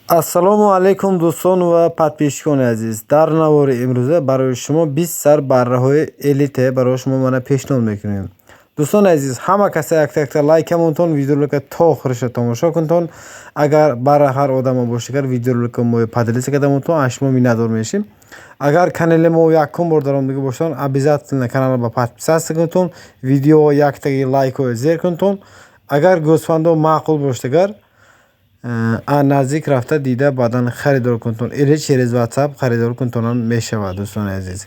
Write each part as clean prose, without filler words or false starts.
Ассалому алайкум дӯстон ва подписчикони азиз. Дар навори имрӯза барои шумо 20 сар барраҳои элите барои шумо мана пешниҳод мекунем. Дӯстони азиз, ҳама касе як-якта лайкамонтон, видеоролика то охириша тамошо кунтон. Агар барраҳар одамо бошагар видеоролика мо поделиться кардамонтон, аз шумо миннатдор мешим. Агар канали мо якум бор дар омадагӣ бошанд, обязательно каналро ба подписация кунтон, видео яктаги лайкҳои зер кунтон. Агар гӯсфандо маъқул бошагар наздик рафта дида баъдан харидор кунтон. Или через WhatsApp харидор кунтонан мешавад. Дӯстони азиз,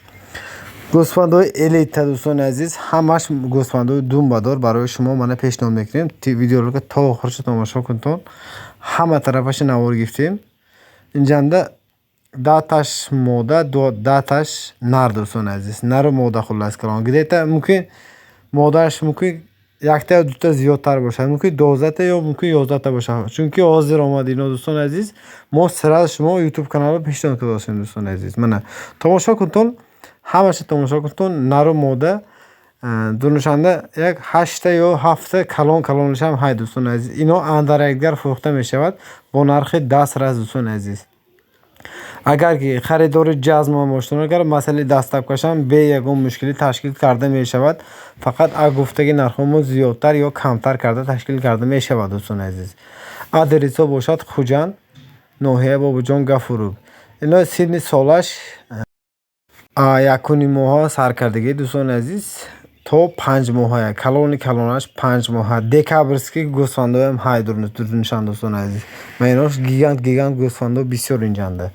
гӯсфандои элита дӯстони азиз, ҳамаш гӯсфандои думбадор барои шумо мана пешниҳод мекунем. Видеоролика то охириша тамошо кунтон. Ҳама тарафаша навор гирифтем. Инҷанда даташ мода, даташ нар дӯстони азиз. Нару мода хуллас калон. Гидета мумкин модаш мумкин якта ё дута зиёдтар бошад, мумкин 12та ё мумкин 11та бошад. Чунки ҳозир омад ино дӯстони азиз, мо сирас шумо YouTube каналро пешниҳод кардастем дӯстони азиз. Мана тамошо кунтон, ҳамаша тамошо кунтон. Нару мода дунушанда як 8та ё 7та калонаш ҳам ҳай дӯстони азиз. Ино андар якдигар фурӯхта мешавад бо нархи 10 раз дӯстони азиз. Агар ки харидори ҷазм моштон, агар масъалаи дастапкашам бе ягон мушкилӣ ташкил карда мешавад. Фақат гуфтаги нархҳомо зиёдтар ё камтар карда ташкил карда мешавад дӯстони азиз. Адресо бошад Хуҷанд, ноҳия Бобоҷон Гафуров. Ино синни солаш 1 моҳа сар кардагӣ дӯстони азиз, то 5 моҳая. Калонаш 5 моҳа. Декабрский гӯсфандоям ҳай дурнишанд дӯстони азиз. Менош гигант гӯсфандо бисёр инҷанда.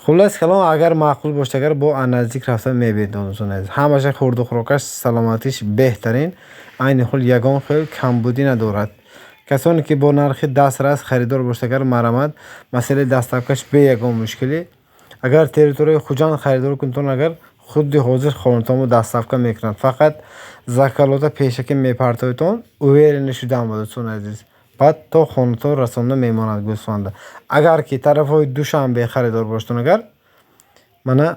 Хуллас калон агар маъқул бошагар бо наздик рафта мебинед дӯстони азиз. Ҳамаша хурду хӯрокаш саломатиш беҳтарин. Айни ҳол ягон хел камбудӣ надорад. Касоне ки бо нархи 10 раз харидор бошагар марамад, масъалаи дастапкаш бе ягон мушкилӣ. Агар территорияи Хуҷанд харидор кунтон, агар худди ҳозир хонатонро дастапка мекунад. Фақат закалота пешакӣ мепартоитон, уверенӣ шудан ба дӯстони азиз. Баъд то хонатон расонда мемонад гӯсфанда. Агар ки тарафҳои Душанбе харидор боштон, агар мана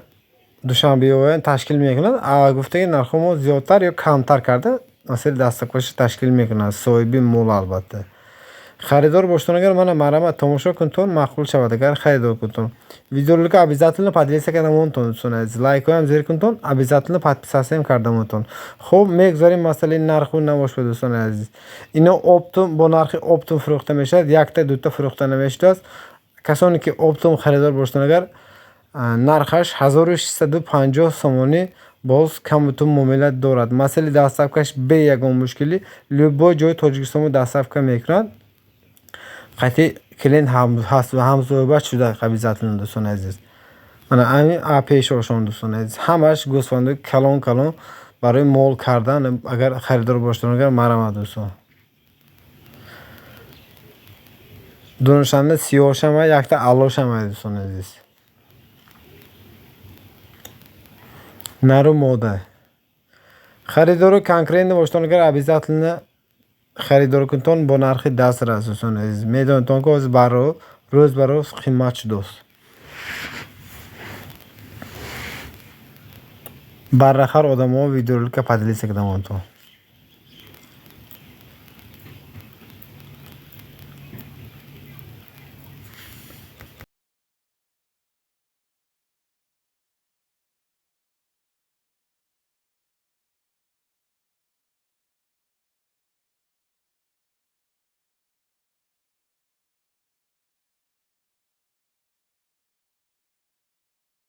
Душанбеоян ташкил мекунад, гуфтаги нархҳомо зиёдтар ё камтар карда масъалаи дастапкаш ташкил мекунад. Соҳиби мол албатта. Харидор боштон, агар мана марамад тамошо кунтон, маъқул шавад. Агар харидор кунтон, видеоролика обязательно поделиться кардамонтон дӯстони азиз. Лайкҳоям зер кунтон, обязательно подписациям кардамонтон. Хуб, мегзорем масъалаи нарху навошба дӯстони азиз. Ино оптум бо нархи оптум фурӯхта мешавад, якта дута фурӯхта намешудааст. Касоне ки оптум харидор боштон, агар нархаш 1650 сомонӣ боз камутум муомила дорад. Масъалаи дастапкаш бе ягон мушкилӣ любой ҷои Тоҷикистоно дастапка мекунад. қати клиент ҳамсоҳибат шуда обязательно дӯстони азиз. Мана ами пешошон дӯстони азиз. Ҳамаш гӯсфандои калон барои мол кардан, агар харидор боштон, агар марамад дӯстон. Дунушанда сиёҳшам ай, якта алошам ай дӯстони азиз. Нару мода. Харидори конкретно боштон, агар обязательно харидор кунтон бо нархи 10 раз дӯстони азиз. Медонитон ки ҳозир барроҳ рӯз ба рӯз қимат шудааст. Баррахар одамо видеоролика поделиться кардамонтон.